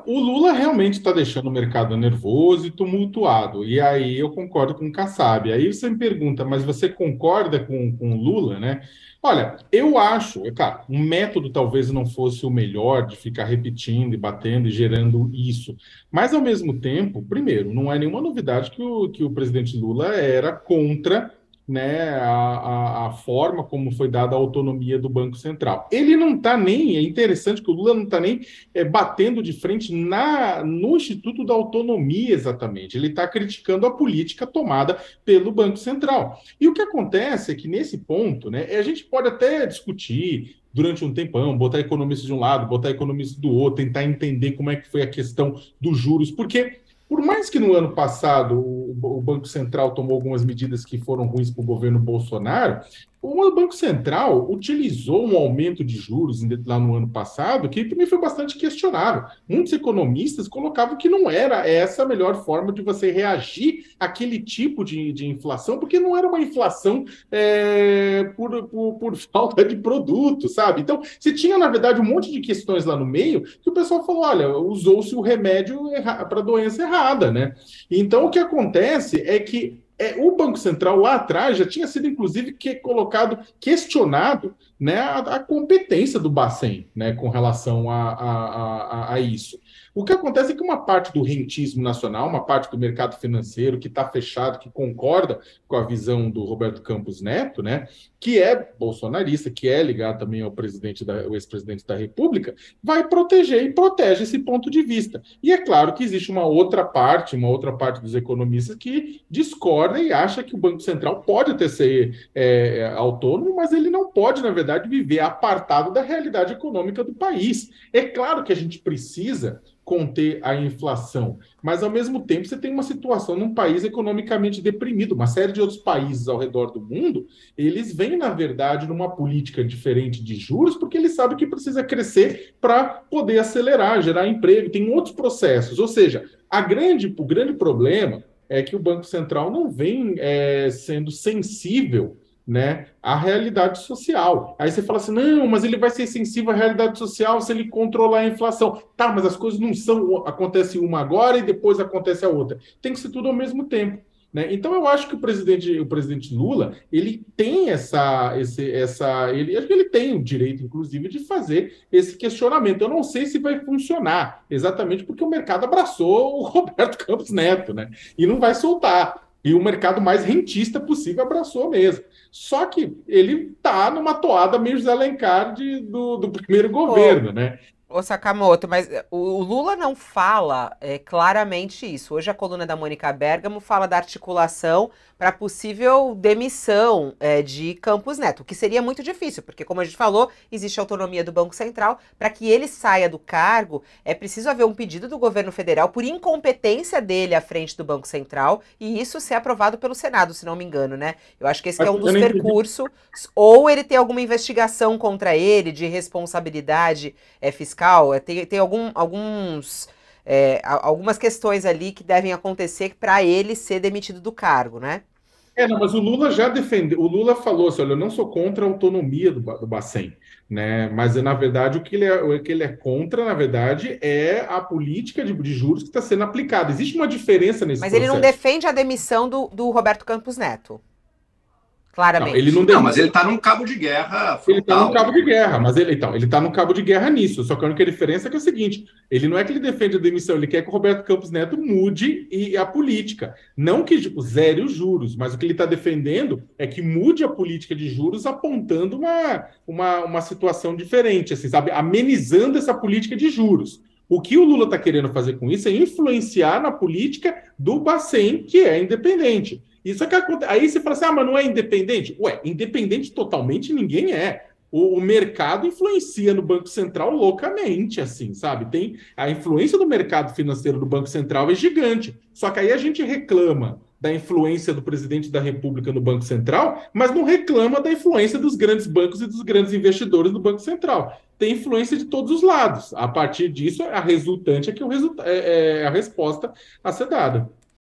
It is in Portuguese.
o Lula realmente está deixando o mercado nervoso e tumultuado. E aí eu concordo com o Kassab. Aí você me pergunta, mas você concorda com o Lula, né? Olha, eu acho, é claro, um método talvez não fosse o melhor de ficar repetindo e batendo e gerando isso. Mas, ao mesmo tempo, primeiro, não é nenhuma novidade que o presidente Lula era contra, né, a forma como foi dada a autonomia do Banco Central. Ele não está nem, é interessante que o Lula não está nem batendo de frente no Instituto da Autonomia, exatamente. Ele está criticando a política tomada pelo Banco Central. E o que acontece é que, nesse ponto, né, a gente pode até discutir durante um tempão, botar economista de um lado, botar economista do outro, tentar entender como é que foi a questão dos juros, porque por mais que no ano passado o Banco Central tomou algumas medidas que foram ruins para o governo Bolsonaro, o Banco Central utilizou um aumento de juros lá no ano passado, que também foi bastante questionável. Muitos economistas colocavam que não era essa a melhor forma de você reagir àquele tipo de inflação, porque não era uma inflação por falta de produto, sabe? Então, você tinha, na verdade, um monte de questões lá no meio que o pessoal falou: olha, usou-se o remédio para a doença errada, né? Então, o que acontece é que o Banco Central lá atrás já tinha sido, inclusive, questionado, né, a competência do Bacen, né, com relação a isso. O que acontece é que uma parte do rentismo nacional, uma parte do mercado financeiro que está fechado, que concorda com a visão do Roberto Campos Neto, né, que é bolsonarista, que é ligado também ao ex-presidente da República, vai proteger e protege esse ponto de vista. E é claro que existe uma outra parte dos economistas que discorda e acha que o Banco Central pode até ser autônomo, mas ele não pode, na verdade, viver apartado da realidade econômica do país. É claro que a gente precisa conter a inflação, mas ao mesmo tempo você tem uma situação num país economicamente deprimido. Uma série de outros países ao redor do mundo, eles vêm, na verdade, numa política diferente de juros, porque eles sabem que precisa crescer para poder acelerar, gerar emprego, tem outros processos. Ou seja, o grande problema é que o Banco Central não vem sendo sensível, né, à realidade social. Aí você fala assim: não, mas ele vai ser sensível à realidade social se ele controlar a inflação. Tá, mas as coisas não são, acontece uma agora e depois acontece a outra. Tem que ser tudo ao mesmo tempo. Né? Então eu acho que o presidente Lula ele tem acho que ele tem o direito, inclusive, de fazer esse questionamento. Eu não sei se vai funcionar, exatamente porque o mercado abraçou o Roberto Campos Neto, né? E não vai soltar. E o mercado mais rentista possível abraçou mesmo. Só que ele está numa toada meio José Alencar do primeiro Ô, governo, né? Ô Sakamoto, mas o Lula não fala claramente isso. Hoje a coluna da Mônica Bergamo fala da articulação para possível demissão de Campos Neto, o que seria muito difícil, porque, como a gente falou, existe autonomia do Banco Central. Para que ele saia do cargo, é preciso haver um pedido do governo federal por incompetência dele à frente do Banco Central e isso ser aprovado pelo Senado, se não me engano, né? Eu acho que esse que é Mas um eu dos não entendi. percursos, ou ele tem alguma investigação contra ele de responsabilidade fiscal, tem algumas questões ali que devem acontecer para ele ser demitido do cargo, né? Não, mas o Lula já defendeu. O Lula falou assim: olha, eu não sou contra a autonomia do Bacen, né? Mas na verdade o que ele é contra, na verdade, é a política de juros que está sendo aplicada. Existe uma diferença nesse Mas ele não processo. defende a demissão do Roberto Campos Neto, Não, ele não claramente. Não, mas ele está num cabo de guerra Ele está num frontal cabo de ali. guerra, mas ele está num cabo de guerra nisso. Só que a única diferença é que é o seguinte: ele não é que ele defende a demissão, ele quer que o Roberto Campos Neto mude a política. Não que tipo, zere os juros, mas o que ele está defendendo é que mude a política de juros apontando uma situação diferente, assim, sabe? Amenizando essa política de juros. O que o Lula está querendo fazer com isso é influenciar na política do Bacen, que é independente. Isso que acontece. Aí você fala assim: mas não é independente? Ué, independente totalmente ninguém é. O mercado influencia no Banco Central loucamente, assim, sabe? Tem a influência do mercado financeiro do Banco Central é gigante. Só que aí a gente reclama da influência do presidente da República no Banco Central, mas não reclama da influência dos grandes bancos e dos grandes investidores do Banco Central. Tem influência de todos os lados. A partir disso, a resultante é que é a resposta a ser dada.